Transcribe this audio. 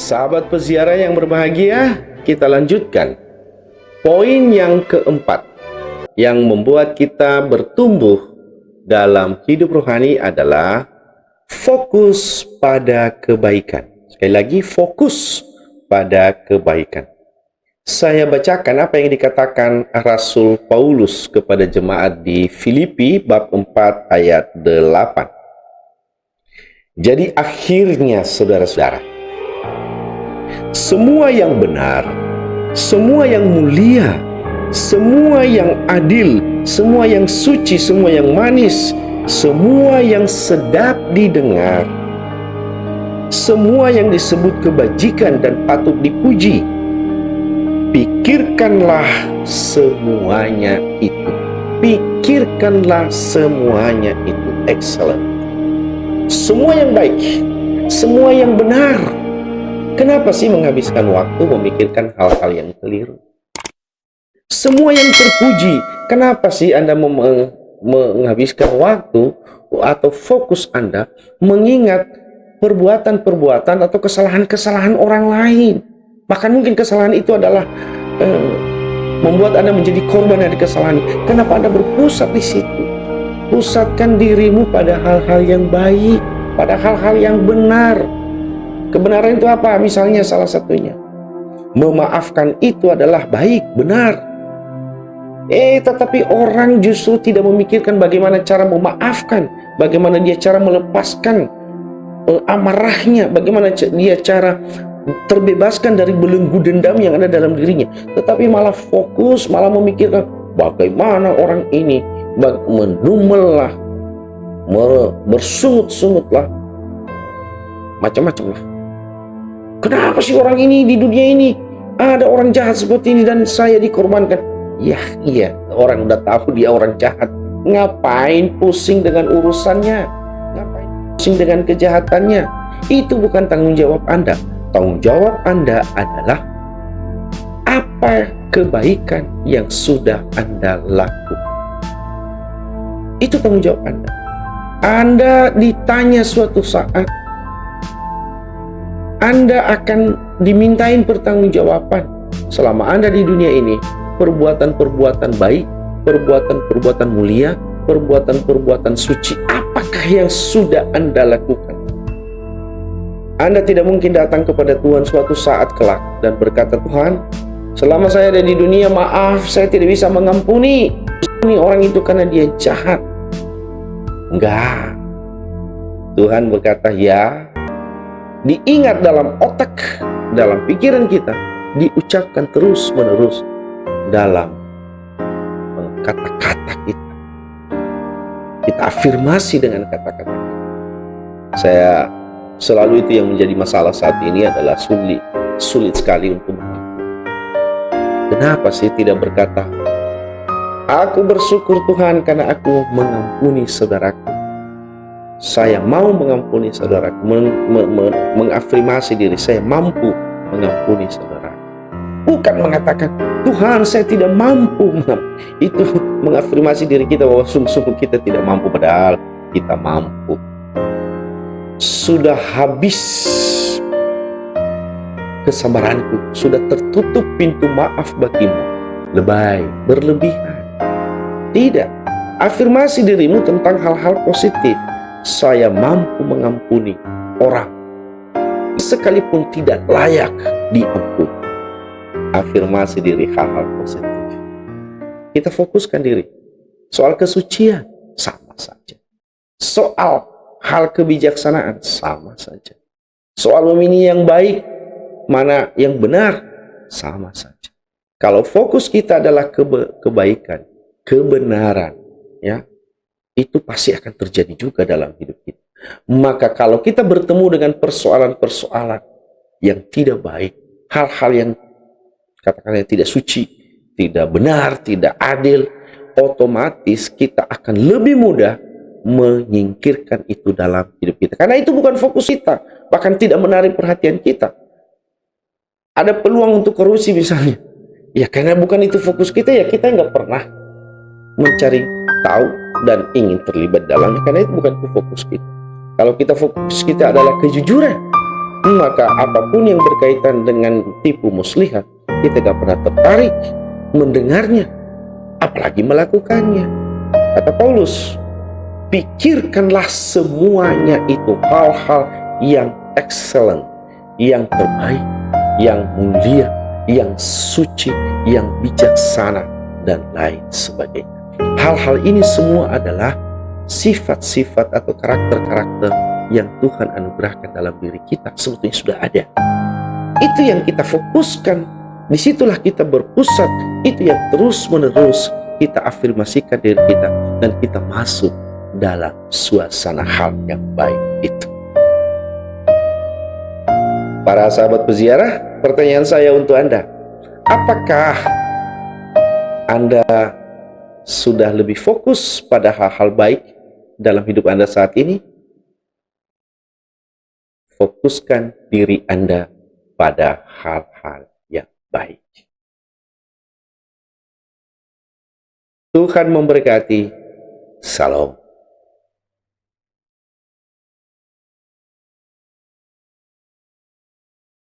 Sahabat peziarah yang berbahagia, kita lanjutkan poin yang keempat yang membuat kita bertumbuh dalam hidup rohani adalah fokus pada kebaikan. Sekali lagi, fokus pada kebaikan. Saya bacakan apa yang dikatakan Rasul Paulus kepada jemaat di Filipi bab 4 ayat 8. Jadi akhirnya saudara-saudara, semua yang benar, semua yang mulia, semua yang adil, semua yang suci, semua yang manis, semua yang sedap didengar, semua yang disebut kebajikan dan patut dipuji, pikirkanlah semuanya itu. Pikirkanlah semuanya itu. Excellent. Semua yang baik, semua yang benar. Kenapa sih menghabiskan waktu memikirkan hal-hal yang keliru? Semua yang terpuji, kenapa sih Anda menghabiskan waktu atau fokus Anda mengingat perbuatan-perbuatan atau kesalahan-kesalahan orang lain? Bahkan mungkin kesalahan itu adalah membuat Anda menjadi korban dari kesalahan. Kenapa Anda berpusat di situ? Pusatkan dirimu pada hal-hal yang baik, pada hal-hal yang benar. Kebenaran itu apa? Misalnya salah satunya, memaafkan itu adalah baik, benar. Tetapi orang justru tidak memikirkan bagaimana cara memaafkan, bagaimana dia cara melepaskan amarahnya, bagaimana dia cara terbebaskan dari belenggu dendam yang ada dalam dirinya. Tetapi malah fokus, malah memikirkan bagaimana orang ini menumellah, bersungut-sungutlah, macam-macam lah. Kenapa sih orang ini di dunia ini ada orang jahat seperti ini dan saya dikorbankan? Iya, orang udah tahu dia orang jahat. Ngapain pusing dengan urusannya? Ngapain pusing dengan kejahatannya? Itu bukan tanggung jawab Anda. Tanggung jawab Anda adalah apa kebaikan yang sudah Anda lakukan. Itu tanggung jawab Anda. Anda ditanya suatu saat, Anda akan dimintain pertanggungjawaban selama Anda di dunia ini. Perbuatan-perbuatan baik, perbuatan-perbuatan mulia, perbuatan-perbuatan suci, apakah yang sudah Anda lakukan? Anda tidak mungkin datang kepada Tuhan suatu saat kelak dan berkata, Tuhan, selama saya ada di dunia, maaf, saya tidak bisa mengampuni orang itu karena dia jahat. Enggak. Tuhan berkata, ya, diingat dalam otak, dalam pikiran kita, diucapkan terus-menerus dalam kata-kata kita. Kita afirmasi dengan kata-kata. Saya selalu itu yang menjadi masalah saat ini adalah sulit sekali untuk mengaku. Kenapa sih tidak berkata, aku bersyukur Tuhan karena aku mengampuni saudaraku. Saya mau mengampuni saudaraku, mengafirmasi diri saya mampu mengampuni saudara. Bukan mengatakan, Tuhan saya tidak mampu. Itu mengafirmasi diri kita bahwa sungguh-sungguh kita tidak mampu, padahal kita mampu. Sudah habis kesabaranku, sudah tertutup pintu maaf bagimu. Lebay, berlebihan. Tidak. Afirmasi dirimu tentang hal-hal positif. Saya mampu mengampuni orang sekalipun tidak layak diampuni. Afirmasi diri hal-hal positif. Kita fokuskan diri. Soal kesucian, sama saja. Soal hal kebijaksanaan, sama saja. Soal memilih yang baik, mana yang benar, sama saja. Kalau fokus kita adalah kebaikan, kebenaran, ya, itu pasti akan terjadi juga dalam hidup kita. Maka kalau kita bertemu dengan persoalan-persoalan yang tidak baik, hal-hal yang katakanlah tidak suci, tidak benar, tidak adil, otomatis kita akan lebih mudah menyingkirkan itu dalam hidup kita. Karena itu bukan fokus kita, bahkan tidak menarik perhatian kita. Ada peluang untuk korupsi misalnya. Ya karena bukan itu fokus kita, ya kita nggak pernah mencari tahu dan ingin terlibat dalamnya, karena itu bukan fokus kita. Kalau kita fokus kita adalah kejujuran, maka apapun yang berkaitan dengan tipu muslihat, kita gak pernah tertarik mendengarnya, apalagi melakukannya. Kata Paulus, pikirkanlah semuanya itu hal-hal yang excellent, yang terbaik, yang mulia, yang suci, yang bijaksana, dan lain sebagainya. Hal-hal ini semua adalah sifat-sifat atau karakter-karakter yang Tuhan anugerahkan dalam diri kita, sebetulnya sudah ada. Itu yang kita fokuskan, disitulah kita berpusat, itu yang terus-menerus kita afirmasikan diri kita, dan kita masuk dalam suasana hal yang baik itu. Para sahabat peziarah, pertanyaan saya untuk Anda, apakah Anda sudah lebih fokus pada hal-hal baik dalam hidup Anda saat ini? Fokuskan diri Anda pada hal-hal yang baik. Tuhan memberkati. Salam.